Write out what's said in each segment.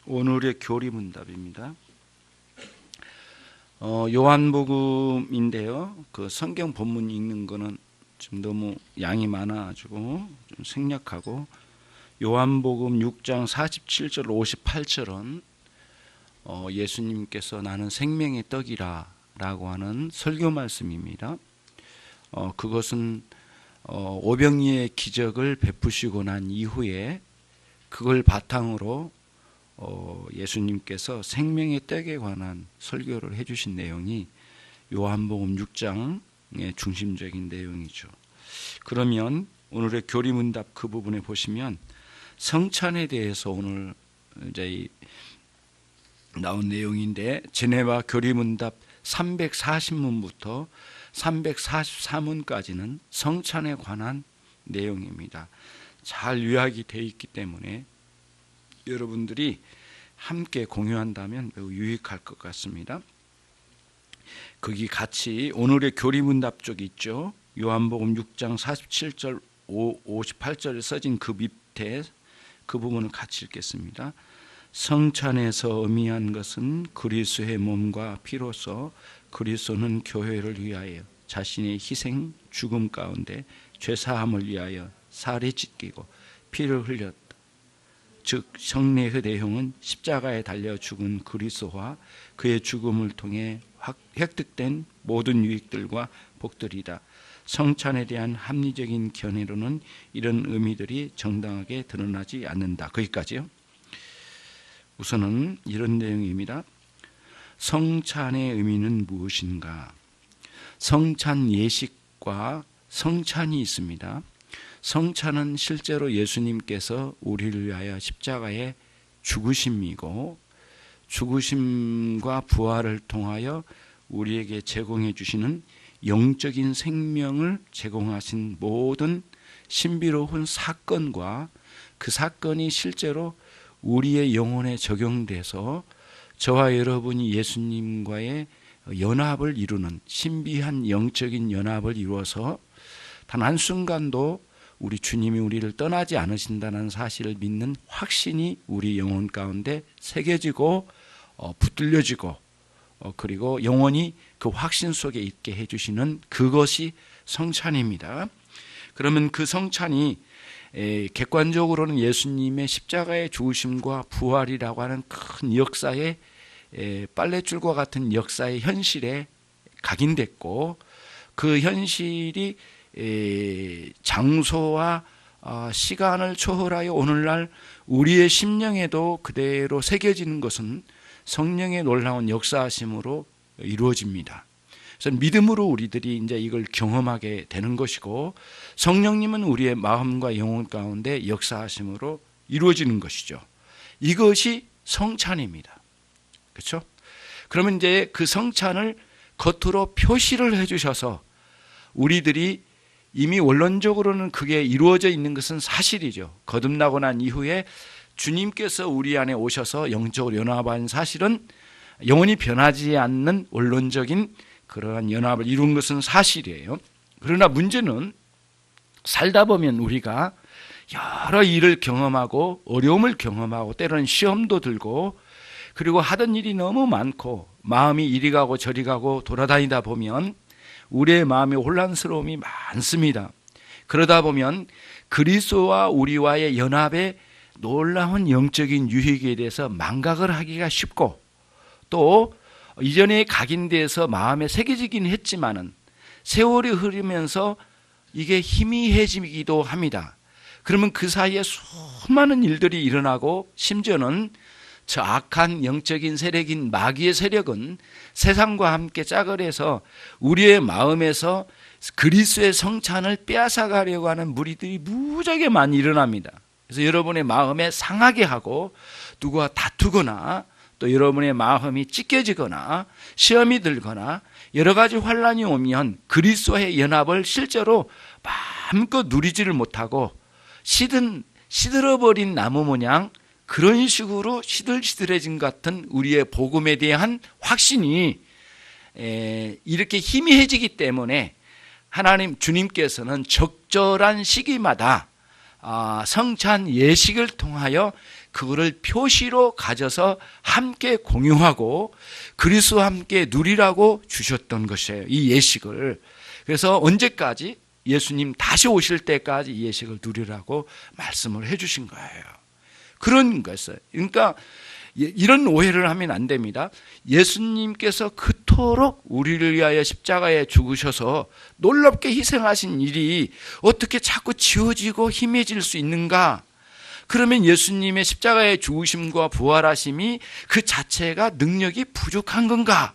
오늘의 교리문답입니다. 요한복음인데요. 그 성경 본문 읽는 거는 좀 너무 양이 많아가지고 좀 생략하고, 요한복음 6장 47절 58절은 예수님께서 나는 생명의 떡이라 라고 하는 설교 말씀입니다. 그것은 오병이의 기적을 베푸시고 난 이후에 그걸 바탕으로 예수님께서 생명의 떡에 관한 설교를 해주신 내용이 요한복음 6장의 중심적인 내용이죠. 그러면 오늘의 교리문답 그 부분에 보시면 성찬에 대해서 오늘 이제 나온 내용인데, 제네바 교리문답 340문부터 343문까지는 성찬에 관한 내용입니다. 잘 요약이 되어 있기 때문에 여러분들이 함께 공유한다면 매우 유익할 것 같습니다. 거기 같이 오늘의 교리문답 쪽이 있죠. 요한복음 6장 47절 58절에 써진 그 밑에 그 부분을 같이 읽겠습니다. 성찬에서 의미한 것은 그리스도의 몸과 피로서 그리스도는 교회를 위하여 자신의 희생 죽음 가운데 죄사함을 위하여 살이 찢기고 피를 흘렸다. 즉 성례의 내용은 십자가에 달려 죽은 그리스도와 그의 죽음을 통해 획득된 모든 유익들과 복들이다. 성찬에 대한 합리적인 견해로는 이런 의미들이 정당하게 드러나지 않는다. 거기까지요. 우선은 이런 내용입니다. 성찬의 의미는 무엇인가? 성찬 예식과 성찬이 있습니다. 성찬은 실제로 예수님께서 우리를 위하여 십자가에 죽으심이고, 죽으심과 부활을 통하여 우리에게 제공해 주시는 영적인 생명을 제공하신 모든 신비로운 사건과 그 사건이 실제로 우리의 영혼에 적용돼서 저와 여러분이 예수님과의 연합을 이루는 신비한 영적인 연합을 이루어서 단 한순간도 우리 주님이 우리를 떠나지 않으신다는 사실을 믿는 확신이 우리 영혼 가운데 새겨지고 붙들려지고, 그리고 영원히 그 확신 속에 있게 해주시는 그것이 성찬입니다. 그러면 그 성찬이 객관적으로는 예수님의 십자가의 죽으심과 부활이라고 하는 큰 역사의 빨랫줄과 같은 역사의 현실에 각인됐고, 그 현실이 장소와 시간을 초월하여 오늘날 우리의 심령에도 그대로 새겨지는 것은 성령의 놀라운 역사하심으로 이루어집니다. 그래서 믿음으로 우리들이 이제 이걸 경험하게 되는 것이고, 성령님은 우리의 마음과 영혼 가운데 역사하심으로 이루어지는 것이죠. 이것이 성찬입니다. 그렇죠? 그러면 이제 그 성찬을 겉으로 표시를 해주셔서 우리들이 이미 원론적으로는 그게 이루어져 있는 것은 사실이죠. 거듭나고 난 이후에 주님께서 우리 안에 오셔서 영적으로 연합한 사실은 영원히 변하지 않는 원론적인 그러한 연합을 이룬 것은 사실이에요. 그러나 문제는 살다 보면 우리가 여러 일을 경험하고 어려움을 경험하고 때로는 시험도 들고, 그리고 하던 일이 너무 많고 마음이 이리 가고 저리 가고 돌아다니다 보면 우리의 마음의 혼란스러움이 많습니다. 그러다 보면 그리스도와 우리와의 연합의 놀라운 영적인 유익에 대해서 망각을 하기가 쉽고, 또 이전에 각인돼서 마음에 새겨지긴 했지만은 세월이 흐르면서 이게 희미해지기도 합니다. 그러면 그 사이에 수많은 일들이 일어나고, 심지어는 저 악한 영적인 세력인 마귀의 세력은 세상과 함께 짝을 해서 우리의 마음에서 그리스도의 성찬을 빼앗아가려고 하는 무리들이 무지하게 많이 일어납니다. 그래서 여러분의 마음에 상하게 하고, 누구와 다투거나 또 여러분의 마음이 찢겨지거나 시험이 들거나 여러 가지 환란이 오면 그리스도의 연합을 실제로 마음껏 누리지를 못하고 시들어버린 나무 모양 그런 식으로 시들시들해진 것 같은 우리의 복음에 대한 확신이 이렇게 희미해지기 때문에 하나님 주님께서는 적절한 시기마다 성찬 예식을 통하여 그거를 표시로 가져서 함께 공유하고 그리스도와 함께 누리라고 주셨던 것이에요. 이 예식을. 그래서 언제까지? 예수님 다시 오실 때까지 이 예식을 누리라고 말씀을 해 주신 거예요. 그런 거였어요. 그러니까 이런 오해를 하면 안 됩니다. 예수님께서 그토록 우리를 위하여 십자가에 죽으셔서 놀랍게 희생하신 일이 어떻게 자꾸 지워지고 희미해질 수 있는가? 그러면 예수님의 십자가의 죽으심과 부활하심이 그 자체가 능력이 부족한 건가?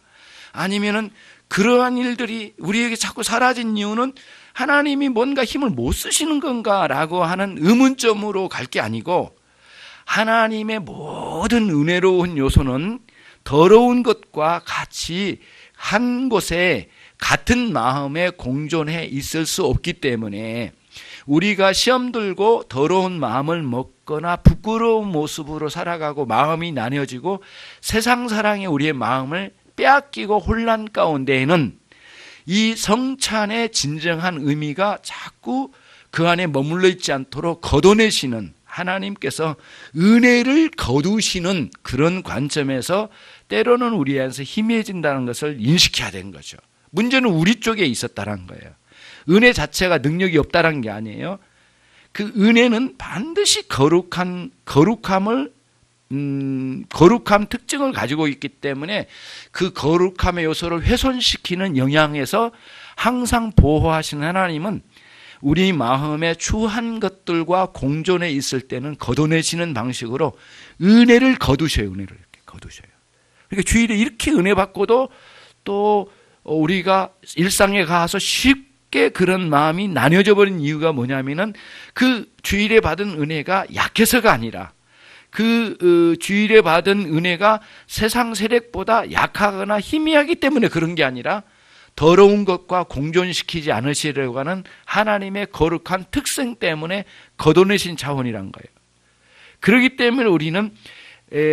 아니면은 그러한 일들이 우리에게 자꾸 사라진 이유는 하나님이 뭔가 힘을 못 쓰시는 건가라고 하는 의문점으로 갈 게 아니고, 하나님의 모든 은혜로운 요소는 더러운 것과 같이 한 곳에 같은 마음에 공존해 있을 수 없기 때문에 우리가 시험 들고 더러운 마음을 먹거나 부끄러운 모습으로 살아가고 마음이 나뉘어지고 세상 사랑에 우리의 마음을 빼앗기고 혼란 가운데에는 이 성찬의 진정한 의미가 자꾸 그 안에 머물러 있지 않도록 걷어내시는, 하나님께서 은혜를 거두시는 그런 관점에서 때로는 우리 안에서 희미해진다는 것을 인식해야 되는 거죠. 문제는 우리 쪽에 있었다는 거예요. 은혜 자체가 능력이 없다는 게 아니에요. 그 은혜는 반드시 거룩함 특징을 가지고 있기 때문에 그 거룩함의 요소를 훼손시키는 영향에서 항상 보호하시는 하나님은 우리 마음에 추한 것들과 공존해 있을 때는 걷어내시는 방식으로 은혜를 거두셔요. 은혜를 이렇게 거두셔요. 그러니까 주일에 이렇게 은혜 받고도 또 우리가 일상에 가서 쉽게 그런 마음이 나뉘어져 버린 이유가 뭐냐면은 그 주일에 받은 은혜가 약해서가 아니라 그 주일에 받은 은혜가 세상 세력보다 약하거나 희미하기 때문에 그런 게 아니라 더러운 것과 공존시키지 않으시려고 하는 하나님의 거룩한 특성 때문에 걷어내신 차원이란 거예요. 그렇기 때문에 우리는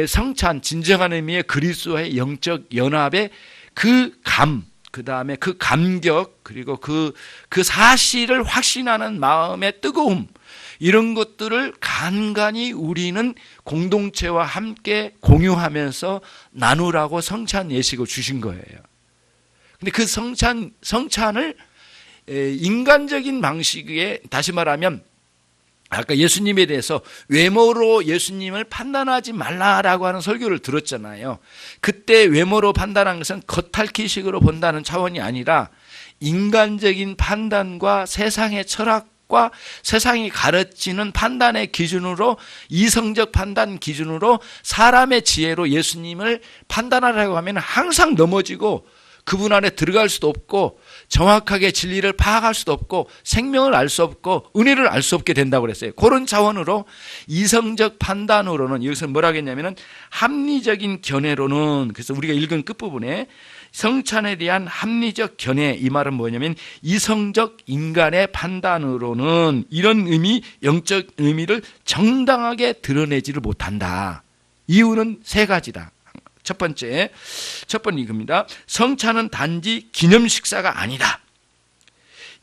성찬, 진정한 의미의 그리스도와의 영적 연합의 그 다음에 그 감격, 그리고 그 사실을 확신하는 마음의 뜨거움, 이런 것들을 간간히 우리는 공동체와 함께 공유하면서 나누라고 성찬 예식을 주신 거예요. 근데 그 성찬을 인간적인 방식에, 다시 말하면 아까 예수님에 대해서 외모로 예수님을 판단하지 말라라고 하는 설교를 들었잖아요. 그때 외모로 판단한 것은 겉핥기식으로 본다는 차원이 아니라 인간적인 판단과 세상의 철학과 세상이 가르치는 판단의 기준으로, 이성적 판단 기준으로 사람의 지혜로 예수님을 판단하라고 하면 항상 넘어지고 그분 안에 들어갈 수도 없고 정확하게 진리를 파악할 수도 없고 생명을 알 수 없고 은혜를 알 수 없게 된다고 그랬어요. 그런 차원으로 이성적 판단으로는, 여기서 뭐라고 했냐면은 합리적인 견해로는, 그래서 우리가 읽은 끝부분에 성찬에 대한 합리적 견해, 이 말은 뭐냐면 이성적 인간의 판단으로는 이런 의미, 영적 의미를 정당하게 드러내지를 못한다. 이유는 세 가지다. 첫 번째 이겁니다. 성찬은 단지 기념 식사가 아니다.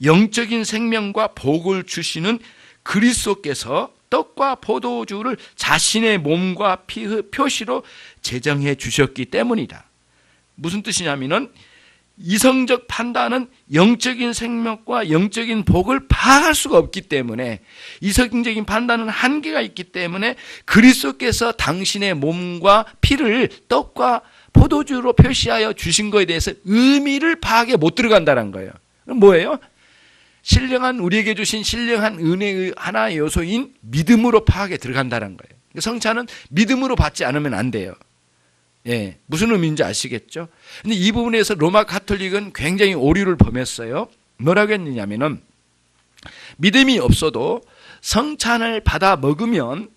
영적인 생명과 복을 주시는 그리스도께서 떡과 포도주를 자신의 몸과 피의 표시로 제정해 주셨기 때문이다. 무슨 뜻이냐면은 이성적 판단은 영적인 생명과 영적인 복을 파악할 수가 없기 때문에, 이성적인 판단은 한계가 있기 때문에 그리스도께서 당신의 몸과 피를 떡과 포도주로 표시하여 주신 것에 대해서 의미를 파악에 못 들어간다는 거예요. 그럼 뭐예요? 신령한, 우리에게 주신 신령한 은혜의 하나의 요소인 믿음으로 파악에 들어간다는 거예요. 성찬은 믿음으로 받지 않으면 안 돼요. 예, 무슨 의미인지 아시겠죠? 근데 이 부분에서 로마 가톨릭은 굉장히 오류를 범했어요. 뭐라고 했느냐면은 믿음이 없어도 성찬을 받아 먹으면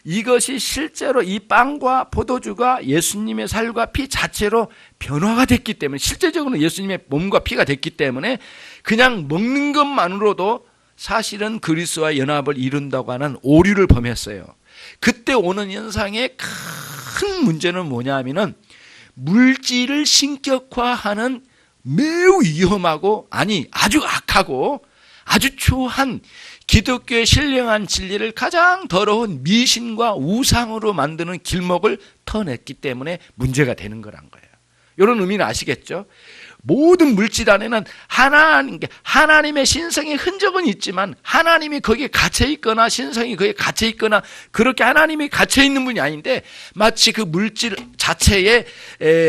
이것이 실제로 이 빵과 포도주가 예수님의 살과 피 자체로 변화가 됐기 때문에, 실제적으로 예수님의 몸과 피가 됐기 때문에 그냥 먹는 것만으로도 사실은 그리스도와 연합을 이룬다고 하는 오류를 범했어요. 그때 오는 현상의 큰 문제는 뭐냐면은 물질을 신격화하는 매우 위험하고, 아주 악하고 아주 초한 기독교의 신령한 진리를 가장 더러운 미신과 우상으로 만드는 길목을 터냈기 때문에 문제가 되는 거란 거예요. 이런 의미는 아시겠죠? 모든 물질 안에는 하나님의 신성의 흔적은 있지만 하나님이 거기에 갇혀 있거나 신성이 거기에 갇혀 있거나 그렇게 하나님이 갇혀 있는 분이 아닌데 마치 그 물질 자체에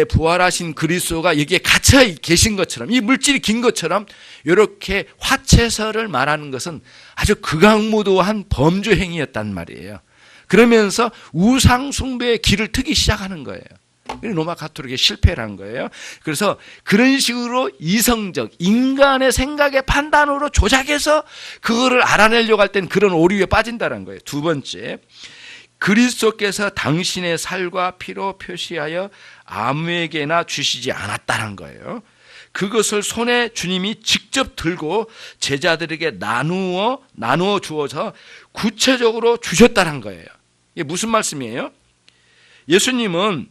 부활하신 그리스도가 여기에 갇혀 계신 것처럼 이 물질이 긴 것처럼 이렇게 화채설을 말하는 것은 아주 극악무도한 범죄 행위였단 말이에요. 그러면서 우상 숭배의 길을 트기 시작하는 거예요. 로마 가톨릭의 실패란 거예요. 그래서 그런 식으로 이성적 인간의 생각의 판단으로 조작해서 그거를 알아내려고 할 땐 그런 오류에 빠진다는 거예요. 두 번째, 그리스도께서 당신의 살과 피로 표시하여 아무에게나 주시지 않았다는 거예요. 그것을 손에 주님이 직접 들고 제자들에게 나누어 주어서 구체적으로 주셨다는 거예요. 이게 무슨 말씀이에요? 예수님은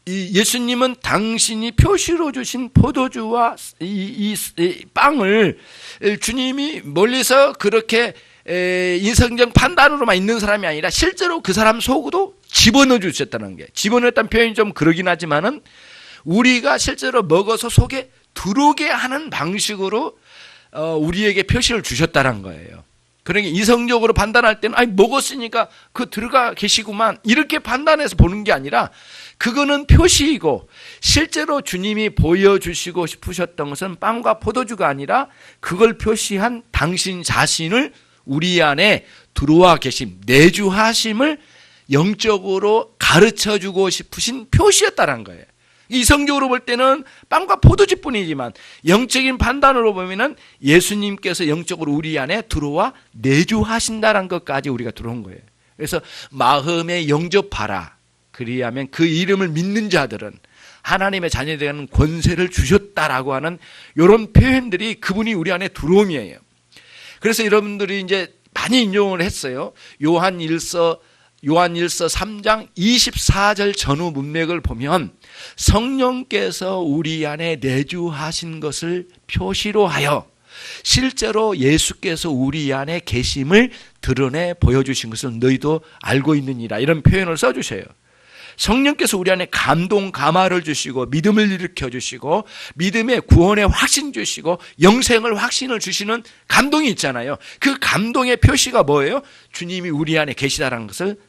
예수님은 당신이 표시로 주신 포도주와 이 빵을 주님이 멀리서 그렇게 인성적 판단으로만 있는 사람이 아니라 실제로 그 사람 속으로 집어넣어 주셨다는 게, 집어넣었다는 표현이 좀 그러긴 하지만은 우리가 실제로 먹어서 속에 들어오게 하는 방식으로 우리에게 표시를 주셨다는 거예요. 그러니까 이성적으로 판단할 때는 먹었으니까 그 들어가 계시구만 이렇게 판단해서 보는 게 아니라 그거는 표시이고 실제로 주님이 보여주시고 싶으셨던 것은 빵과 포도주가 아니라 그걸 표시한 당신 자신을 우리 안에 들어와 계심, 내주하심을 영적으로 가르쳐주고 싶으신 표시였다는 거예요. 이성적으로 볼 때는 빵과 포도주뿐이지만 영적인 판단으로 보면은 예수님께서 영적으로 우리 안에 들어와 내주하신다는 것까지 우리가 들어온 거예요. 그래서 마음에 영접하라. 그리하면 그 이름을 믿는 자들은 하나님의 자녀되는 권세를 주셨다라고 하는 이런 표현들이 그분이 우리 안에 들어옴이에요. 그래서 여러분들이 이제 많이 인용을 했어요. 요한일서 3장 24절 전후 문맥을 보면 성령께서 우리 안에 내주하신 것을 표시로 하여 실제로 예수께서 우리 안에 계심을 드러내 보여주신 것을 너희도 알고 있느니라 이런 표현을 써주셔요. 성령께서 우리 안에 감동, 감화를 주시고 믿음을 일으켜 주시고 믿음의 구원의 확신 주시고 영생을 확신을 주시는 감동이 있잖아요. 그 감동의 표시가 뭐예요? 주님이 우리 안에 계시다라는 것을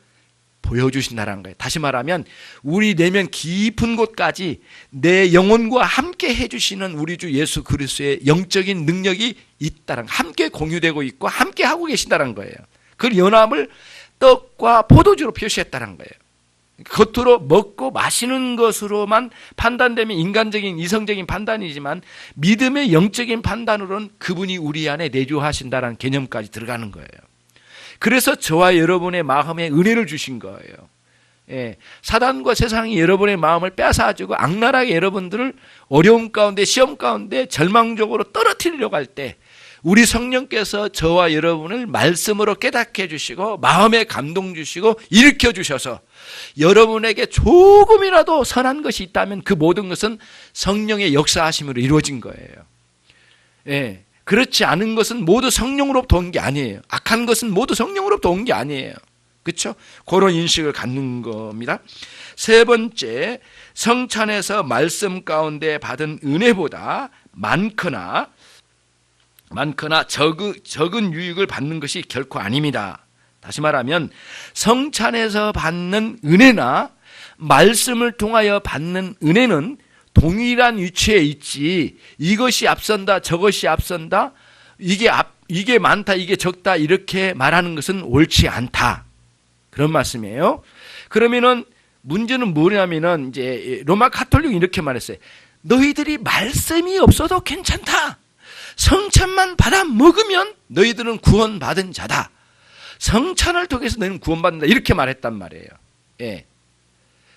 보여주신다는 거예요. 다시 말하면 우리 내면 깊은 곳까지 내 영혼과 함께 해주시는 우리 주 예수 그리스도의 영적인 능력이 있다는, 함께 공유되고 있고 함께 하고 계신다는 거예요. 그 연합을 떡과 포도주로 표시했다는 거예요. 겉으로 먹고 마시는 것으로만 판단되면 인간적인 이성적인 판단이지만 믿음의 영적인 판단으로는 그분이 우리 안에 내주하신다는 개념까지 들어가는 거예요. 그래서 저와 여러분의 마음에 은혜를 주신 거예요. 사단과 세상이 여러분의 마음을 뺏어가지고 악랄하게 여러분들을 어려움 가운데 시험 가운데 절망적으로 떨어뜨리려고 할 때 우리 성령께서 저와 여러분을 말씀으로 깨닫게 해주시고 마음에 감동 주시고 일으켜 주셔서 여러분에게 조금이라도 선한 것이 있다면 그 모든 것은 성령의 역사하심으로 이루어진 거예요. 그렇지 않은 것은 모두 성령으로부터 온 게 아니에요. 악한 것은 모두 성령으로부터 온 게 아니에요. 그렇죠? 그런 인식을 갖는 겁니다. 세 번째, 성찬에서 말씀 가운데 받은 은혜보다 많거나 적은 유익을 받는 것이 결코 아닙니다. 다시 말하면 성찬에서 받는 은혜나 말씀을 통하여 받는 은혜는 동일한 위치에 있지 이것이 앞선다 저것이 앞선다 이게 많다 이게 적다 이렇게 말하는 것은 옳지 않다 그런 말씀이에요. 그러면은 문제는 뭐냐면은 이제 로마 가톨릭은 이렇게 말했어요. 너희들이 말씀이 없어도 괜찮다. 성찬만 받아 먹으면 너희들은 구원받은 자다. 성찬을 통해서 너희는 구원받는다 이렇게 말했단 말이에요.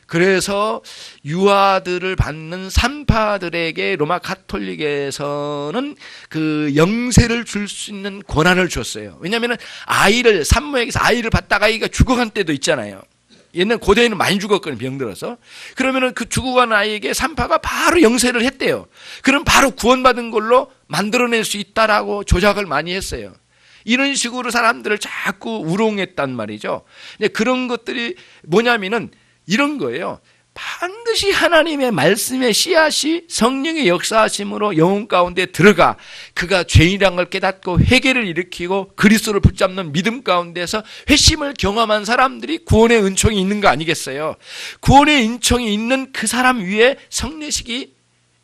그래서 유아들을 받는 산파들에게 로마 가톨릭에서는 그 영세를 줄 수 있는 권한을 줬어요. 왜냐하면 산모에게서 아이를 받다가 아이가 죽어간 때도 있잖아요. 옛날 고대에는 많이 죽었거든요. 병들어서. 그러면은 그 죽어간 아이에게 산파가 바로 영세를 했대요. 그럼 바로 구원받은 걸로 만들어낼 수 있다라고 조작을 많이 했어요. 이런 식으로 사람들을 자꾸 우롱했단 말이죠. 그런 것들이 뭐냐면은 이런 거예요. 반드시 하나님의 말씀의 씨앗이 성령의 역사하심으로 영혼 가운데 들어가 그가 죄인이란 걸 깨닫고 회개를 일으키고 그리스도를 붙잡는 믿음 가운데서 회심을 경험한 사람들이 구원의 은총이 있는 거 아니겠어요? 구원의 은총이 있는 그 사람 위에 성례식이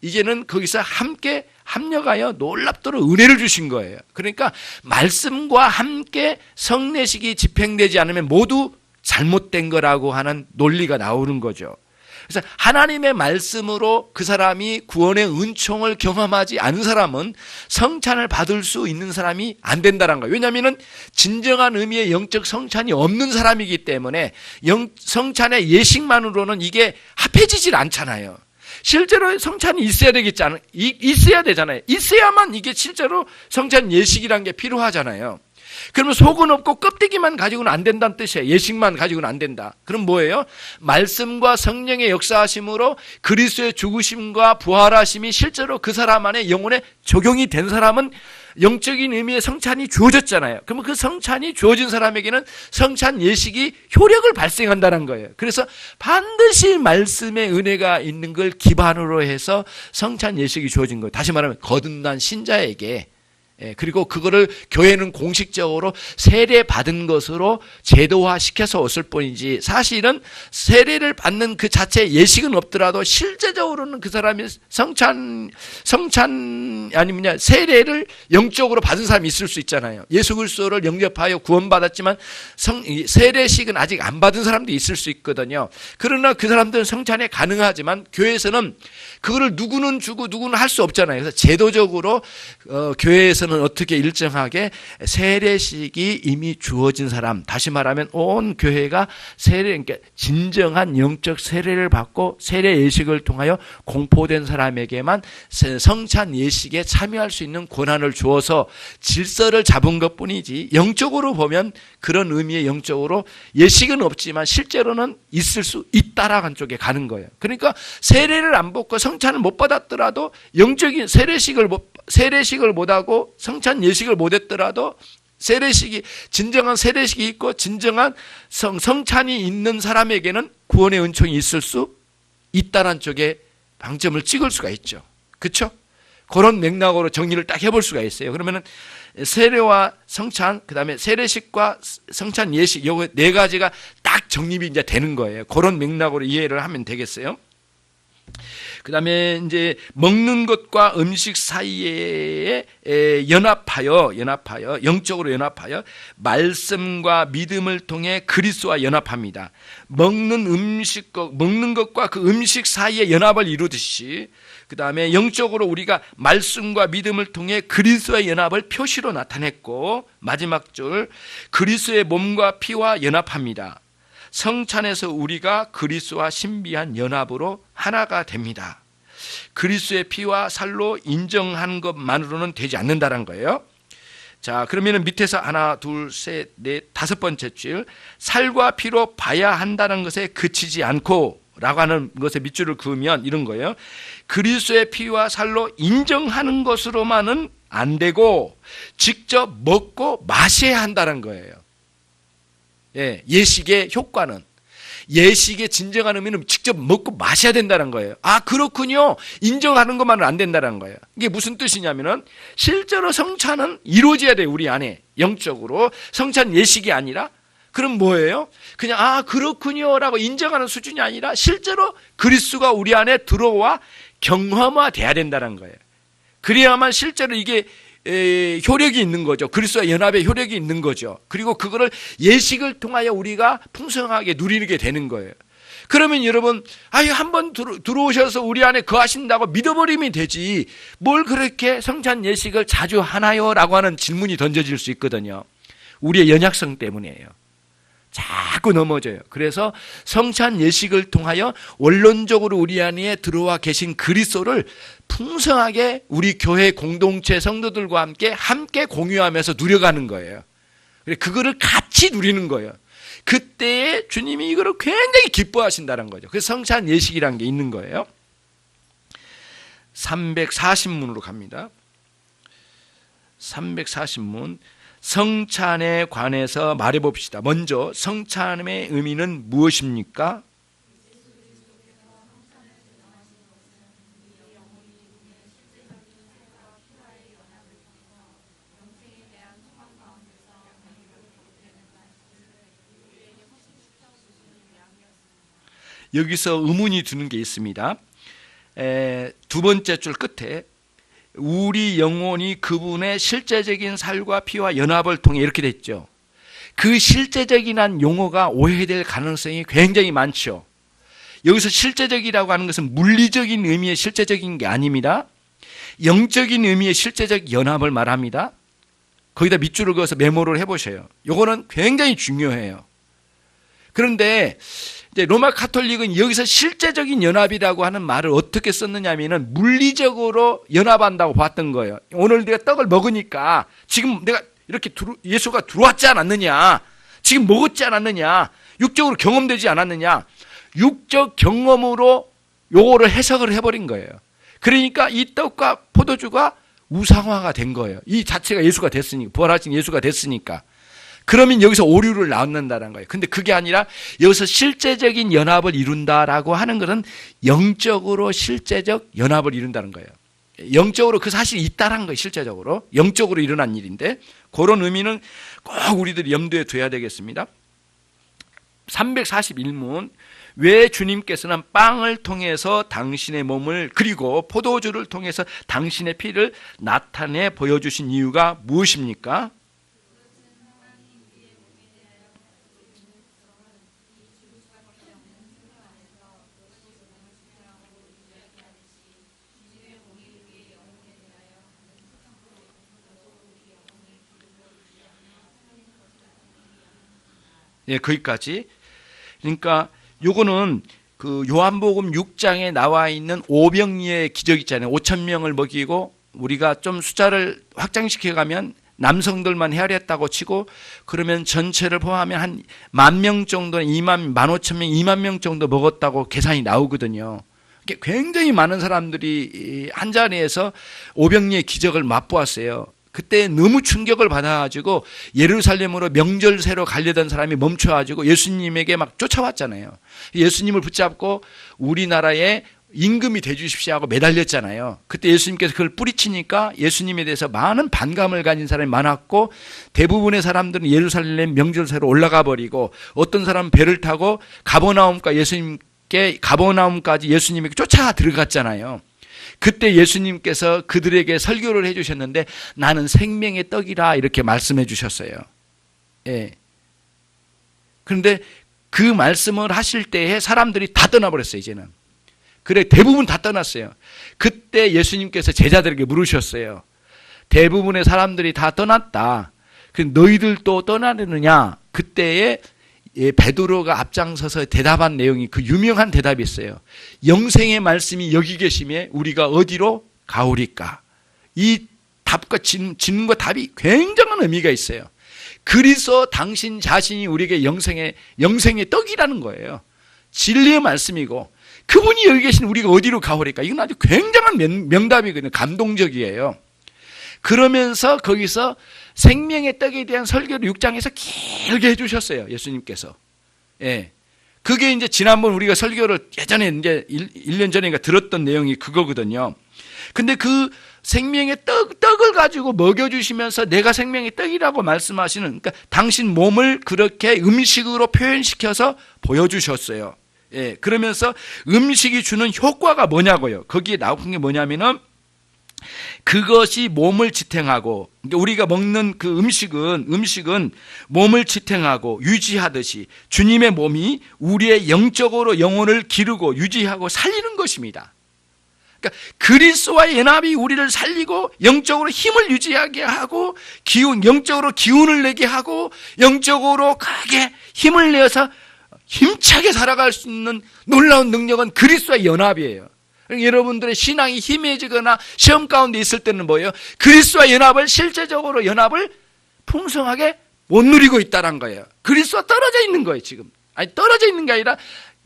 이제는 거기서 함께 합력하여 놀랍도록 은혜를 주신 거예요. 그러니까 말씀과 함께 성례식이 집행되지 않으면 모두 잘못된 거라고 하는 논리가 나오는 거죠. 그래서 하나님의 말씀으로 그 사람이 구원의 은총을 경험하지 않은 사람은 성찬을 받을 수 있는 사람이 안 된다는 거예요. 왜냐하면 진정한 의미의 영적 성찬이 없는 사람이기 때문에 성찬의 예식만으로는 이게 합해지질 않잖아요. 실제로 성찬이 있어야 되겠잖아요. 있어야 되잖아요. 있어야만 이게 실제로 성찬 예식이라는 게 필요하잖아요. 그러면 속은 없고 껍데기만 가지고는 안 된다는 뜻이에요. 예식만 가지고는 안 된다. 그럼 뭐예요? 말씀과 성령의 역사하심으로 그리스도의 죽으심과 부활하심이 실제로 그 사람 안에 영혼에 적용이 된 사람은 영적인 의미의 성찬이 주어졌잖아요. 그러면 그 성찬이 주어진 사람에게는 성찬 예식이 효력을 발생한다는 거예요. 그래서 반드시 말씀의 은혜가 있는 걸 기반으로 해서 성찬 예식이 주어진 거예요. 다시 말하면 거듭난 신자에게 그리고 그거를 교회는 공식적으로 세례 받은 것으로 제도화 시켜서 왔을 뿐이지 사실은 세례를 받는 그 자체 예식은 없더라도 실제적으로는 그 사람이 성찬 아니면 세례를 영적으로 받은 사람이 있을 수 있잖아요. 예수 그리스도를 영접하여 구원받았지만 세례식은 아직 안 받은 사람도 있을 수 있거든요. 그러나 그 사람들은 성찬에 가능하지만 교회에서는 그거를 누구는 주고 누구는 할 수 없잖아요. 그래서 제도적으로 교회에서는 어떻게 일정하게 세례식이 이미 주어진 사람, 다시 말하면 온 교회가 그러니까 진정한 영적 세례를 받고 세례 예식을 통하여 공포된 사람에게만 성찬 예식에 참여할 수 있는 권한을 주어서 질서를 잡은 것뿐이지 영적으로 보면 그런 의미의 영적으로 예식은 없지만 실제로는 있을 수 있다라는 쪽에 가는 거예요. 그러니까 세례를 안 받고 성찬을 못 받았더라도 영적인 세례식을 못하고 성찬 예식을 못했더라도 세례식이 진정한 세례식이 있고 진정한 성찬이 있는 사람에게는 구원의 은총이 있을 수 있다는 쪽에 방점을 찍을 수가 있죠. 그렇죠? 그런 맥락으로 정리를 딱 해볼 수가 있어요. 그러면은 세례와 성찬, 그 다음에 세례식과 성찬 예식, 요 네 가지가 딱 정립이 이제 되는 거예요. 그런 맥락으로 이해를 하면 되겠어요. 그 다음에 이제 먹는 것과 음식 사이에 연합하여 영적으로 연합하여 말씀과 믿음을 통해 그리스도와 연합합니다. 먹는 것과 그 음식 사이에 연합을 이루듯이 그 다음에 영적으로 우리가 말씀과 믿음을 통해 그리스도의 연합을 표시로 나타냈고 마지막 줄 그리스도의 몸과 피와 연합합니다. 성찬에서 우리가 그리스도와 신비한 연합으로 하나가 됩니다. 그리스도의 피와 살로 인정하는 것만으로는 되지 않는다는 거예요. 자, 그러면 밑에서 하나, 둘, 셋, 넷, 다섯 번째 줄 살과 피로 봐야 한다는 것에 그치지 않고 라고 하는 것에 밑줄을 그으면 이런 거예요. 그리스도의 피와 살로 인정하는 것으로만은 안 되고 직접 먹고 마셔야 한다는 거예요. 예식의 효과는 예식의 진정한 의미는 직접 먹고 마셔야 된다는 거예요. 아, 그렇군요. 인정하는 것만은 안 된다는 거예요. 이게 무슨 뜻이냐면은 실제로 성찬은 이루어져야 돼요. 우리 안에 영적으로 성찬 예식이 아니라 그럼 뭐예요? 그냥 아, 그렇군요라고 인정하는 수준이 아니라 실제로 그리스도가 우리 안에 들어와 경험화돼야 된다는 거예요. 그래야만 실제로 이게 효력이 있는 거죠. 그리스도와 연합의 효력이 있는 거죠. 그리고 그거를 예식을 통하여 우리가 풍성하게 누리게 되는 거예요. 그러면 여러분, 한번 들어오셔서 우리 안에 거하신다고 믿어버리면 되지. 뭘 그렇게 성찬 예식을 자주 하나요? 라고 하는 질문이 던져질 수 있거든요. 우리의 연약성 때문이에요. 자꾸 넘어져요. 그래서 성찬 예식을 통하여 원론적으로 우리 안에 들어와 계신 그리스도를 풍성하게 우리 교회 공동체 성도들과 함께 공유하면서 누려가는 거예요. 그거를 같이 누리는 거예요. 그때에 주님이 이거를 굉장히 기뻐하신다는 거죠. 그래서 성찬 예식이라는 게 있는 거예요. 340문으로 갑니다. 340문. 성찬에 관해서 말해봅시다. 먼저 성찬의 의미는 무엇입니까? 여기서 의문이 드는 게 있습니다. 두 번째 줄 끝에 우리 영혼이 그분의 실제적인 살과 피와 연합을 통해 이렇게 됐죠. 그 실제적인 한 용어가 오해될 가능성이 굉장히 많죠. 여기서 실제적이라고 하는 것은 물리적인 의미의 실제적인 게 아닙니다. 영적인 의미의 실제적 연합을 말합니다. 거기다 밑줄을 그어서 메모를 해보셔요. 이거는 굉장히 중요해요. 그런데 이제 로마 카톨릭은 여기서 실제적인 연합이라고 하는 말을 어떻게 썼느냐 하면은 물리적으로 연합한다고 봤던 거예요. 오늘 내가 떡을 먹으니까 지금 내가 이렇게 예수가 들어왔지 않았느냐, 지금 먹었지 않았느냐, 육적으로 경험되지 않았느냐, 육적 경험으로 요거를 해석을 해버린 거예요. 그러니까 이 떡과 포도주가 우상화가 된 거예요. 이 자체가 예수가 됐으니까, 부활하신 예수가 됐으니까. 그러면 여기서 오류를 낳는다는 거예요. 근데 그게 아니라 여기서 실제적인 연합을 이룬다라고 하는 것은 영적으로 실제적 연합을 이룬다는 거예요. 영적으로 그 사실이 있다는 거예요. 실제적으로 영적으로 일어난 일인데 그런 의미는 꼭 우리들이 염두에 둬야 되겠습니다. 341문. 왜 주님께서는 빵을 통해서 당신의 몸을 그리고 포도주를 통해서 당신의 피를 나타내 보여주신 이유가 무엇입니까? 예, 거기까지. 그러니까 요거는 그 요한복음 6장에 나와 있는 오병이의 기적 있잖아요. 5,000명을 먹이고 우리가 좀 숫자를 확장시켜 가면 남성들만 헤아렸다고 치고 그러면 전체를 포함하면 한 10,000명 정도, 15,000명, 20,000명 정도 먹었다고 계산이 나오거든요. 굉장히 많은 사람들이 한 자리에서 오병이의 기적을 맛보았어요. 그때 너무 충격을 받아가지고 예루살렘으로 명절새로 가려던 사람이 멈춰가지고 예수님에게 막 쫓아왔잖아요. 예수님을 붙잡고 우리나라에 임금이 돼주십시오 하고 매달렸잖아요. 그때 예수님께서 그걸 뿌리치니까 예수님에 대해서 많은 반감을 가진 사람이 많았고 대부분의 사람들은 예루살렘 명절새로 올라가 버리고 어떤 사람은 배를 타고 가버나움까지 예수님에게 쫓아 들어갔잖아요. 그때 예수님께서 그들에게 설교를 해주셨는데 나는 생명의 떡이라 이렇게 말씀해 주셨어요. 예. 그런데 그 말씀을 하실 때에 사람들이 다 떠나버렸어요. 이제는. 그래 대부분 다 떠났어요. 그때 예수님께서 제자들에게 물으셨어요. 대부분의 사람들이 다 떠났다. 너희들도 떠나느냐? 그때에 베드로가 앞장서서 대답한 내용이 그 유명한 대답이 있어요. 영생의 말씀이 여기 계심에 우리가 어디로 가오리까? 이 답과 질문과 답이 굉장한 의미가 있어요. 그리스도 당신 자신이 우리에게 영생의 떡이라는 거예요. 진리의 말씀이고 그분이 여기 계신 우리가 어디로 가오리까? 이건 아주 굉장한 명답이거든요. 감동적이에요. 그러면서 거기서 생명의 떡에 대한 설교를 6장에서 길게 해주셨어요. 예수님께서. 예. 그게 이제 지난번 우리가 설교를 예전에 이제 1년 전인가 들었던 내용이 그거거든요. 근데 그 생명의 떡을 가지고 먹여주시면서 내가 생명의 떡이라고 말씀하시는, 그러니까 당신 몸을 그렇게 음식으로 표현시켜서 보여주셨어요. 예. 그러면서 음식이 주는 효과가 뭐냐고요. 거기에 나온 게 뭐냐면은 그것이 몸을 지탱하고 우리가 먹는 그 음식은 몸을 지탱하고 유지하듯이 주님의 몸이 우리의 영적으로 영혼을 기르고 유지하고 살리는 것입니다. 그러니까 그리스도와의 연합이 우리를 살리고 영적으로 힘을 유지하게 하고 영적으로 기운을 내게 하고 영적으로 강하게 힘을 내어서 힘차게 살아갈 수 있는 놀라운 능력은 그리스도와의 연합이에요. 여러분들의 신앙이 희미해지거나 시험 가운데 있을 때는 뭐예요? 그리스도와 실제적으로 연합을 풍성하게 못 누리고 있다는 거예요. 그리스도와 떨어져 있는 거예요. 지금 아니 떨어져 있는 게 아니라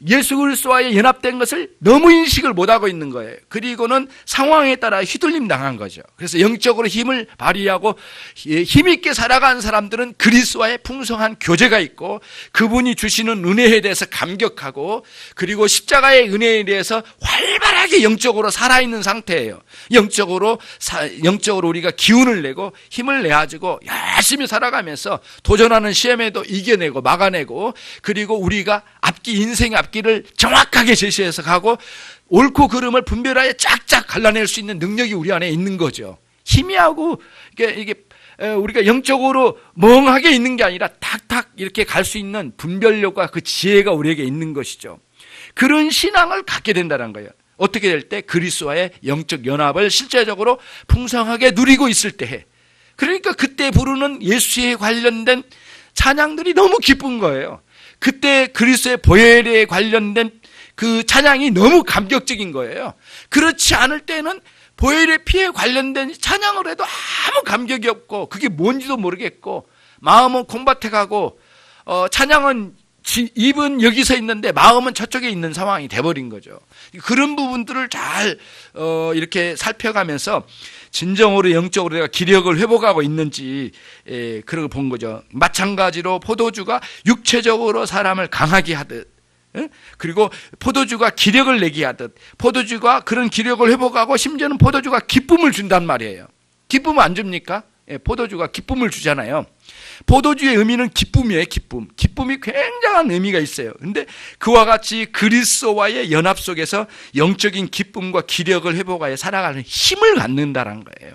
예수 그리스도와의 연합된 것을 너무 인식을 못하고 있는 거예요. 그리고는 상황에 따라 휘둘림 당한 거죠. 그래서 영적으로 힘을 발휘하고 힘있게 살아가는 사람들은 그리스도와의 풍성한 교제가 있고 그분이 주시는 은혜에 대해서 감격하고 그리고 십자가의 은혜에 대해서 활발하게 영적으로 살아있는 상태예요. 영적으로 우리가 기운을 내고 힘을 내가지고 열심히 살아가면서 도전하는 시험에도 이겨내고 막아내고 그리고 우리가 인생 앞길을 정확하게 제시해서 가고 옳고 그름을 분별하여 쫙쫙 갈라낼 수 있는 능력이 우리 안에 있는 거죠. 희미하고 이게 우리가 영적으로 멍하게 있는 게 아니라 탁탁 이렇게 갈 수 있는 분별력과 그 지혜가 우리에게 있는 것이죠. 그런 신앙을 갖게 된다는 거예요. 어떻게 될 때? 그리스도와의 영적 연합을 실제적으로 풍성하게 누리고 있을 때에. 그러니까 그때 부르는 예수에 관련된 찬양들이 너무 기쁜 거예요. 그때 그리스도의 보혈에 관련된 그 찬양이 너무 감격적인 거예요. 그렇지 않을 때는 보혈의 피에 관련된 찬양을 해도 아무 감격이 없고 그게 뭔지도 모르겠고 마음은 콩밭에 가고 찬양은 입은 여기서 있는데 마음은 저쪽에 있는 상황이 돼버린 거죠. 그런 부분들을 잘 이렇게 살펴가면서 진정으로 영적으로 내가 기력을 회복하고 있는지 그런 걸 본 거죠. 마찬가지로 포도주가 육체적으로 사람을 강하게 하듯 그리고 포도주가 기력을 내게 하듯 포도주가 그런 기력을 회복하고 심지어는 포도주가 기쁨을 준단 말이에요. 기쁨을 안 줍니까? 포도주가 기쁨을 주잖아요. 포도주의 의미는 기쁨이에요. 기쁨이 굉장한 의미가 있어요. 근데 그와 같이 그리스도와의 연합 속에서 영적인 기쁨과 기력을 회복하여 살아가는 힘을 갖는다는 거예요.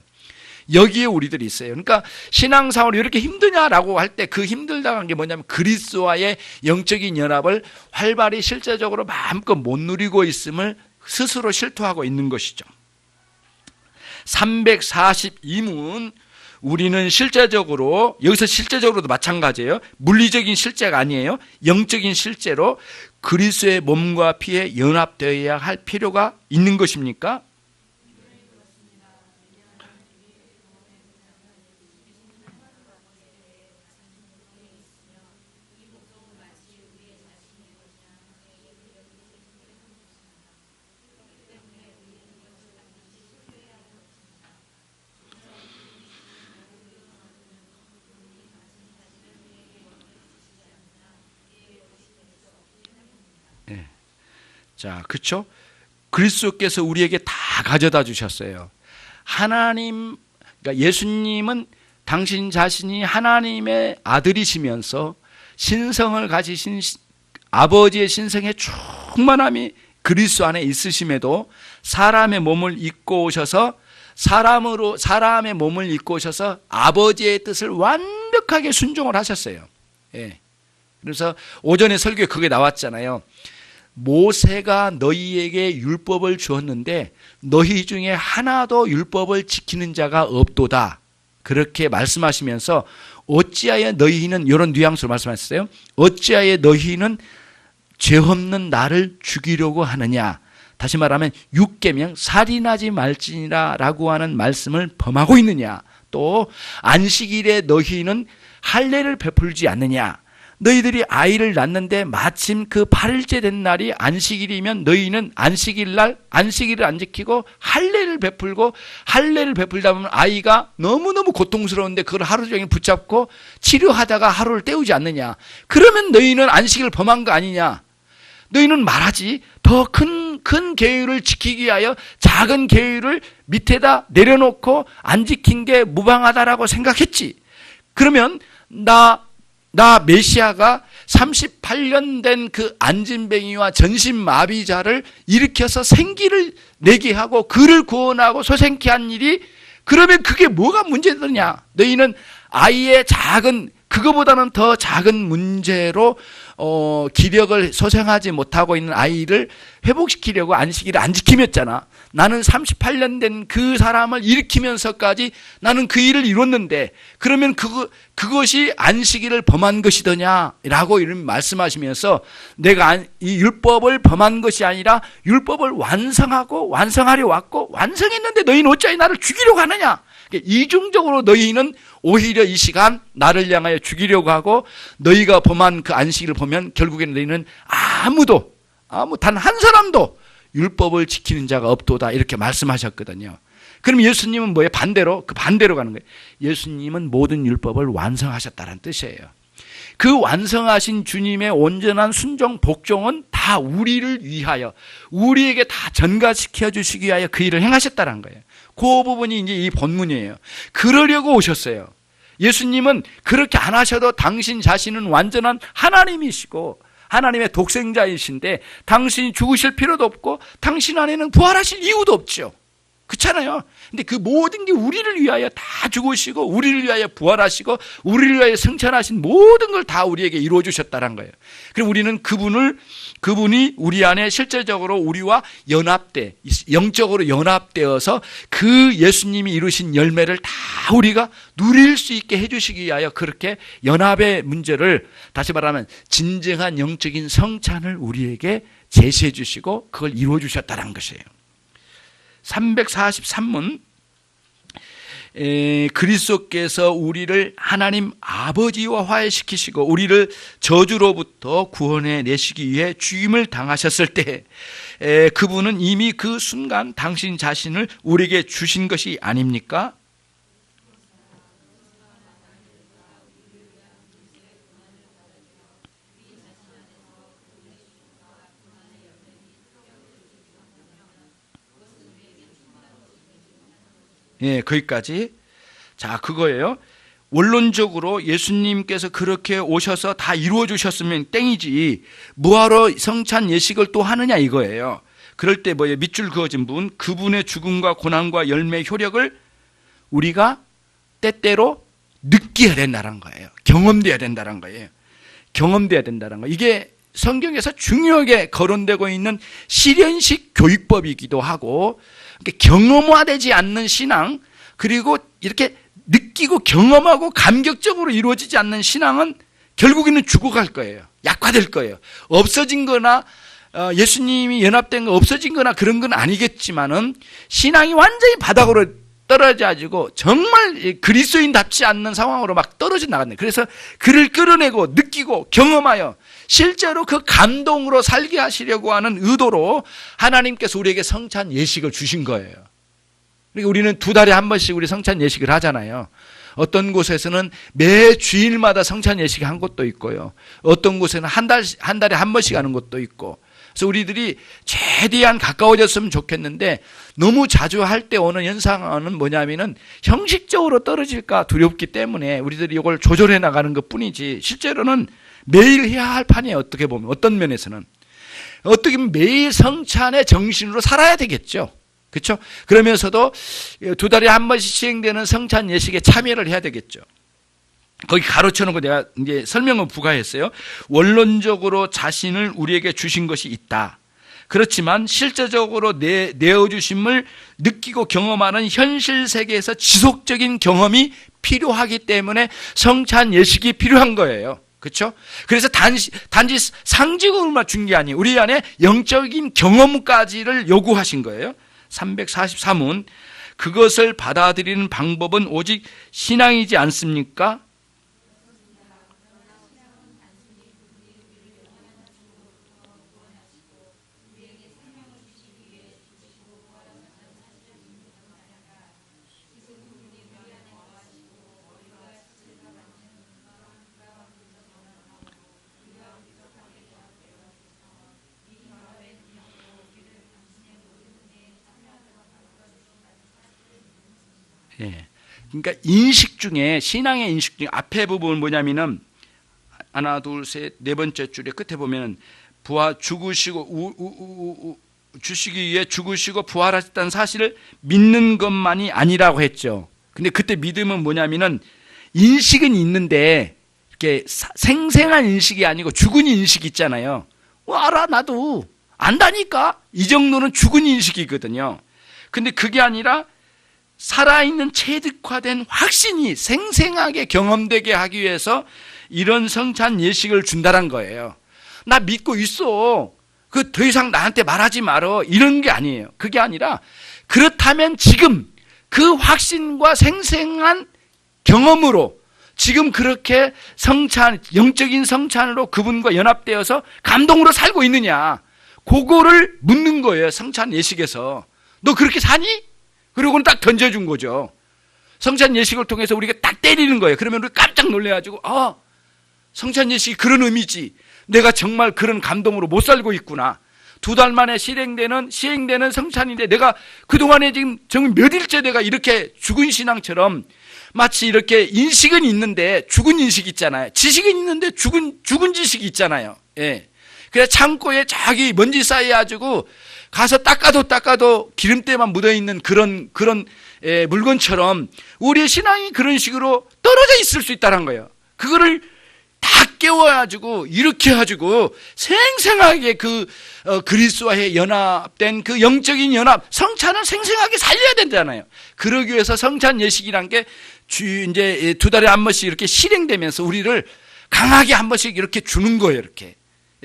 여기에 우리들이 있어요. 그러니까 신앙생활이 이렇게 힘드냐라고 할 때 그 힘들다는 게 뭐냐면 그리스도와의 영적인 연합을 활발히 실제적으로 마음껏 못 누리고 있음을 스스로 실토하고 있는 것이죠. 342문 우리는 실제적으로 여기서 실제적으로도 마찬가지예요. 물리적인 실제가 아니에요. 영적인 실제로 그리스도의 몸과 피에 연합되어야 할 필요가 있는 것입니까? 자, 그렇죠? 그리스도께서 우리에게 다 가져다 주셨어요. 하나님, 그러니까 예수님은 당신 자신이 하나님의 아들이시면서 신성을 가지신 아버지의 신성의 충만함이 그리스도 안에 있으심에도 사람의 몸을 입고 오셔서 사람의 몸을 입고 오셔서 아버지의 뜻을 완벽하게 순종을 하셨어요. 예. 그래서 오전에 설교에 그게 나왔잖아요. 모세가 너희에게 율법을 주었는데 너희 중에 하나도 율법을 지키는 자가 없도다. 그렇게 말씀하시면서 어찌하여 너희는 이런 뉘앙스로 말씀하셨어요. 어찌하여 너희는 죄 없는 나를 죽이려고 하느냐. 다시 말하면 6계명 살인하지 말지니라 라고 하는 말씀을 범하고 있느냐. 또 안식일에 너희는 할례를 베풀지 않느냐. 너희들이 아이를 낳는데 마침 그 8일째 된 날이 안식일이면 너희는 안식일날 안식일을 안 지키고 할례를 베풀다 보면 아이가 너무너무 고통스러운데 그걸 하루 종일 붙잡고 치료하다가 하루를 때우지 않느냐. 그러면 너희는 안식일을 범한 거 아니냐. 너희는 말하지 더 큰 계율을 지키기 위하여 작은 계율을 밑에다 내려놓고 안 지킨 게 무방하다라고 생각했지. 그러면 나 메시아가 38년 된 그 안진뱅이와 전신마비자를 일으켜서 생기를 내게 하고 그를 구원하고 소생케 한 일이 그러면 그게 뭐가 문제더냐. 너희는 아이의 그거보다는 더 작은 문제로 기력을 소생하지 못하고 있는 아이를 회복시키려고 안식일을 안 지키었잖아. 나는 38년 된 그 사람을 일으키면서까지 나는 그 일을 이뤘는데 그러면 그것이 안식일을 범한 것이더냐라고 이런 말씀하시면서 내가 이 율법을 범한 것이 아니라 율법을 완성하려 왔고 완성했는데 너희는 어찌하여 나를 죽이려고 하느냐. 그러니까 이중적으로 너희는 오히려 이 시간 나를 향하여 죽이려고 하고 너희가 범한 그 안식일을 보면 결국에는 너희는 단 한 사람도 율법을 지키는 자가 없도다 이렇게 말씀하셨거든요. 그럼 예수님은 뭐예요? 반대로 가는 거예요. 예수님은 모든 율법을 완성하셨다는 뜻이에요. 그 완성하신 주님의 온전한 순종, 복종은 다 우리를 위하여, 우리에게 다 전가시켜 주시기 위하여 그 일을 행하셨다는 거예요. 그 부분이 이제 이 본문이에요. 그러려고 오셨어요. 예수님은 그렇게 안 하셔도 당신 자신은 완전한 하나님이시고 하나님의 독생자이신데 당신이 죽으실 필요도 없고 당신 안에는 부활하실 이유도 없죠. 그렇잖아요. 근데 그 모든 게 우리를 위하여 다 죽으시고 우리를 위하여 부활하시고 우리를 위하여 승천하신 모든 걸 다 우리에게 이루어 주셨다는 거예요. 그럼 우리는 그분이 우리 안에 실질적으로 우리와 영적으로 연합되어서 그 예수님이 이루신 열매를 다 우리가 누릴 수 있게 해주시기 위하여 그렇게 연합의 문제를, 다시 말하면 진정한 영적인 성찬을 우리에게 제시해 주시고 그걸 이루어 주셨다는 것이에요. 343문, 그리스도께서 우리를 하나님 아버지와 화해시키시고 우리를 저주로부터 구원해 내시기 위해 죽임을 당하셨을 때 그분은 이미 그 순간 당신 자신을 우리에게 주신 것이 아닙니까? 예, 거기까지. 자, 그거예요. 원론적으로 예수님께서 그렇게 오셔서 다 이루어 주셨으면 땡이지 뭐하러 성찬 예식을 또 하느냐 이거예요. 그럴 때 뭐예요? 밑줄 그어진 분, 그분의 죽음과 고난과 열매의 효력을 우리가 때때로 느껴야 된다는 거예요. 경험돼야 된다는 거예요. 경험돼야 된다는 거예요. 이게 성경에서 중요하게 거론되고 있는 실현식 교육법이기도 하고, 경험화되지 않는 신앙, 그리고 이렇게 느끼고 경험하고 감격적으로 이루어지지 않는 신앙은 결국에는 죽어갈 거예요. 약화될 거예요. 없어진 거나 예수님이 연합된 거 없어진 거나 그런 건 아니겠지만은 신앙이 완전히 바닥으로 떨어져가지고 정말 그리스도인답지 않는 상황으로 막 떨어져 나갔네. 그래서 그를 끌어내고 느끼고 경험하여 실제로 그 감동으로 살게 하시려고 하는 의도로 하나님께서 우리에게 성찬 예식을 주신 거예요. 그러니까 우리는 2달에 한 번씩 우리 성찬 예식을 하잖아요. 어떤 곳에서는 매 주일마다 성찬 예식이 한 곳도 있고요. 어떤 곳에는 한 달에 한 번씩 하는 곳도 있고. 그래서 우리들이 최대한 가까워졌으면 좋겠는데 너무 자주 할 때 오는 현상은 뭐냐면은 형식적으로 떨어질까 두렵기 때문에 우리들이 이걸 조절해 나가는 것 뿐이지 실제로는 매일 해야 할 판이에요. 어떻게 보면 어떤 면에서는 어떻게 보면 매일 성찬의 정신으로 살아야 되겠죠. 그렇죠? 그러면서도 2달에 한 번씩 시행되는 성찬 예식에 참여를 해야 되겠죠. 거기 가로쳐 놓은 거 내가 이제 설명을 부과했어요. 원론적으로 자신을 우리에게 주신 것이 있다. 그렇지만 실제적으로 내어주심을 느끼고 경험하는 현실 세계에서 지속적인 경험이 필요하기 때문에 성찬 예식이 필요한 거예요. 그렇죠? 그래서 단지 상징으로만 준 게 아니에요. 우리 안에 영적인 경험까지를 요구하신 거예요. 343문, 그것을 받아들이는 방법은 오직 신앙이지 않습니까? 예. 그러니까 인식 중에, 신앙의 인식 중에 앞에 부분은 뭐냐면은 하나, 둘, 셋, 네 번째 줄에 끝에 보면은 주시기 위해 죽으시고 부활하셨다는 사실을 믿는 것만이 아니라고 했죠. 근데 그때 믿음은 뭐냐면은 인식은 있는데 이렇게 생생한 인식이 아니고 죽은 인식 있잖아요. 알아, 나도 안다니까. 이 정도는 죽은 인식이거든요. 근데 그게 아니라 살아있는 체득화된 확신이 생생하게 경험되게 하기 위해서 이런 성찬 예식을 준다는 거예요. 나 믿고 있어. 더 이상 나한테 말하지 말어. 이런 게 아니에요. 그게 아니라 그렇다면 지금 그 확신과 생생한 경험으로 지금 그렇게 성찬, 영적인 성찬으로 그분과 연합되어서 감동으로 살고 있느냐, 그거를 묻는 거예요. 성찬 예식에서. 너 그렇게 사니? 그리고는 딱 던져준 거죠. 성찬 예식을 통해서 우리가 딱 때리는 거예요. 그러면 우리 깜짝 놀래가지고, 성찬 예식이 그런 의미지. 내가 정말 그런 감동으로 못 살고 있구나. 2달 만에 시행되는 성찬인데 내가 그동안에 지금 정말 몇 일째 내가 이렇게 죽은 신앙처럼 마치 이렇게 인식은 있는데 죽은 인식 있잖아요. 지식은 있는데 죽은 지식이 있잖아요. 예. 그래서 창고에 저기 먼지 쌓여가지고 가서 닦아도 기름때만 묻어있는 그런 물건처럼 우리의 신앙이 그런 식으로 떨어져 있을 수 있다는 거예요. 그거를 다 깨워가지고 이렇게 해가지고 생생하게 그리스도와의 연합된 그 영적인 연합, 성찬을 생생하게 살려야 된잖아요. 그러기 위해서 성찬 예식이란 게 이제 2달에 한 번씩 이렇게 실행되면서 우리를 강하게 한 번씩 이렇게 주는 거예요. 이렇게.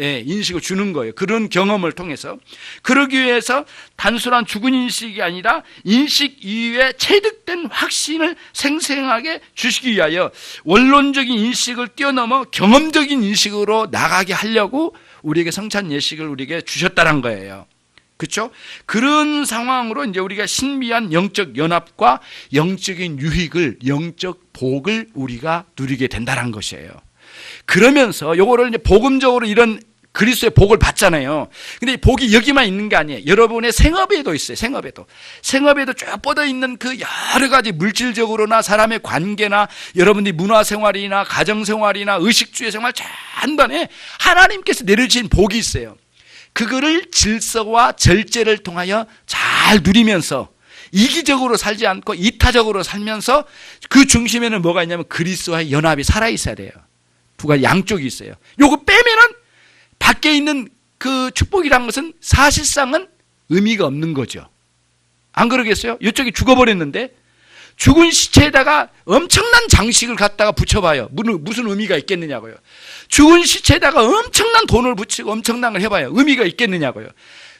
예, 인식을 주는 거예요. 그런 경험을 통해서. 그러기 위해서 단순한 죽은 인식이 아니라 인식 이외에 체득된 확신을 생생하게 주시기 위하여 원론적인 인식을 뛰어넘어 경험적인 인식으로 나가게 하려고 우리에게 성찬 예식을 우리에게 주셨다는 거예요. 그렇죠? 그런 상황으로 이제 우리가 신비한 영적 연합과 영적인 유익을, 영적 복을 우리가 누리게 된다는 것이에요. 그러면서 요거를 이제 복음적으로 이런 그리스도의 복을 받잖아요. 근데 이 복이 여기만 있는 게 아니에요. 여러분의 생업에도 있어요. 생업에도 쭉 뻗어 있는 그 여러 가지 물질적으로나 사람의 관계나 여러분들이 문화생활이나 가정생활이나 의식주의 생활 전반에 하나님께서 내려주신 복이 있어요. 그거를 질서와 절제를 통하여 잘 누리면서 이기적으로 살지 않고 이타적으로 살면서 그 중심에는 뭐가 있냐면 그리스도와의 연합이 살아있어야 돼요. 두 가지 양쪽이 있어요. 요거 빼면은 밖에 있는 그 축복이란 것은 사실상은 의미가 없는 거죠. 안 그러겠어요? 이쪽이 죽어버렸는데 죽은 시체에다가 엄청난 장식을 갖다가 붙여봐요. 무슨 의미가 있겠느냐고요. 죽은 시체에다가 엄청난 돈을 붙이고 엄청난 걸 해봐요. 의미가 있겠느냐고요.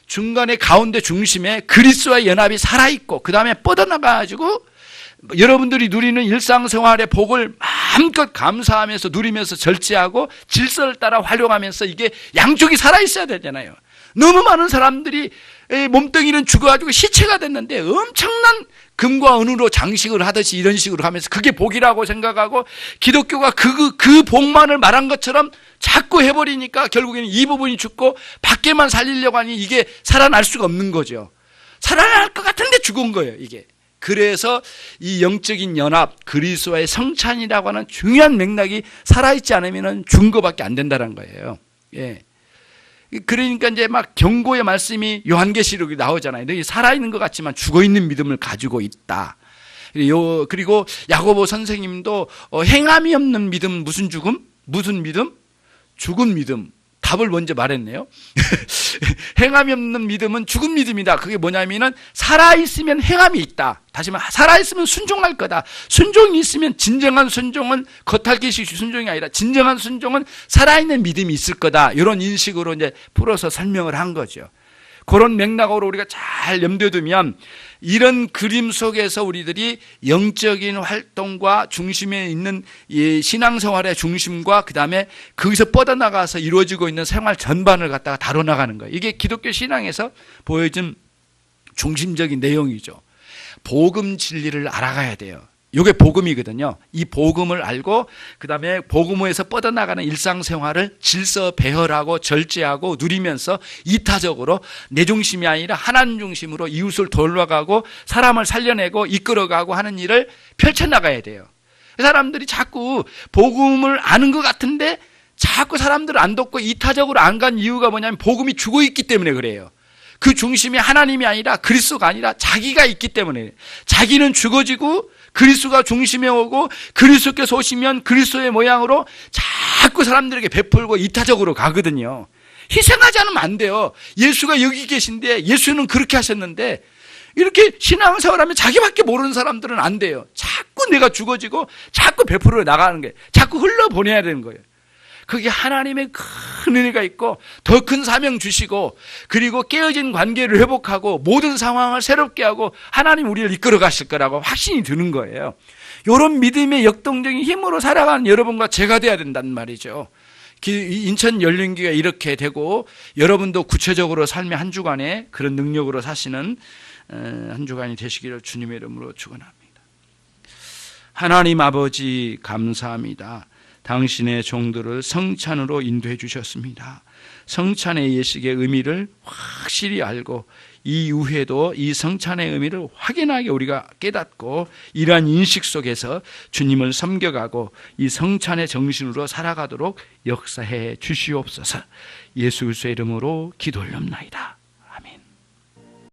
중간에 가운데 중심에 그리스도와의 연합이 살아있고 그 다음에 뻗어나가가지고 여러분들이 누리는 일상생활의 복을 마음껏 감사하면서 누리면서 절제하고 질서를 따라 활용하면서 이게 양쪽이 살아있어야 되잖아요. 너무 많은 사람들이 몸뚱이는 죽어가지고 시체가 됐는데 엄청난 금과 은으로 장식을 하듯이 이런 식으로 하면서 그게 복이라고 생각하고 기독교가 그 복만을 말한 것처럼 자꾸 해버리니까 결국에는 이 부분이 죽고 밖에만 살리려고 하니 이게 살아날 수가 없는 거죠. 살아날 것 같은데 죽은 거예요, 이게. 그래서 이 영적인 연합, 그리스도와의 성찬이라고 하는 중요한 맥락이 살아있지 않으면 죽은 것밖에 안 된다는 거예요. 예. 그러니까 이제 막 경고의 말씀이 요한계시록에 나오잖아요. 너희 살아있는 것 같지만 죽어있는 믿음을 가지고 있다. 그리고 야고보 선생님도 행함이 없는 믿음 무슨 죽음? 무슨 믿음? 죽은 믿음. 답을 먼저 말했네요. 행함이 없는 믿음은 죽은 믿음이다. 그게 뭐냐면은 살아있으면 행함이 있다. 다시 말해 살아있으면 순종할 거다. 순종이 있으면 진정한 순종은 겉핥기식 순종이 아니라 진정한 순종은 살아있는 믿음이 있을 거다. 이런 인식으로 이제 풀어서 설명을 한 거죠. 그런 맥락으로 우리가 잘 염두에 두면 이런 그림 속에서 우리들이 영적인 활동과 중심에 있는 이 신앙생활의 중심과 그 다음에 거기서 뻗어나가서 이루어지고 있는 생활 전반을 갖다가 다뤄나가는 거예요. 이게 기독교 신앙에서 보여준 중심적인 내용이죠. 복음 진리를 알아가야 돼요. 이게 복음이거든요. 이 복음을 알고 그 다음에 복음에서 뻗어나가는 일상생활을 질서 배열하고 절제하고 누리면서 이타적으로 내 중심이 아니라 하나님 중심으로 이웃을 돌아가고 사람을 살려내고 이끌어가고 하는 일을 펼쳐나가야 돼요. 사람들이 자꾸 복음을 아는 것 같은데 자꾸 사람들을 안 돕고 이타적으로 안 간 이유가 뭐냐면 복음이 죽어있기 때문에 그래요. 그 중심이 하나님이 아니라 그리스도가 아니라 자기가 있기 때문에 자기는 죽어지고 그리스도가 중심에 오고 그리스도께서 오시면 그리스도의 모양으로 자꾸 사람들에게 베풀고 이타적으로 가거든요. 희생하지 않으면 안 돼요. 예수가 여기 계신데 예수는 그렇게 하셨는데 이렇게 신앙생활하면 자기밖에 모르는 사람들은 안 돼요. 자꾸 내가 죽어지고 자꾸 베풀어 나가는 거예요. 자꾸 흘러보내야 되는 거예요. 그게 하나님의 큰 큰 은혜가 있고 더 큰 사명 주시고 그리고 깨어진 관계를 회복하고 모든 상황을 새롭게 하고 하나님 우리를 이끌어 가실 거라고 확신이 드는 거예요. 이런 믿음의 역동적인 힘으로 살아가는 여러분과 제가 돼야 된단 말이죠. 인천 연륜기가 이렇게 되고 여러분도 구체적으로 삶의 한 주간에 그런 능력으로 사시는 한 주간이 되시기를 주님의 이름으로 축원합니다. 하나님 아버지 감사합니다. 당신의 종들을 성찬으로 인도해 주셨습니다. 성찬의 예식의 의미를 확실히 알고 이후에도 이 성찬의 의미를 확연하게 우리가 깨닫고 이러한 인식 속에서 주님을 섬겨가고 이 성찬의 정신으로 살아가도록 역사해 주시옵소서. 예수 그리스도의 이름으로 기도 올립니다.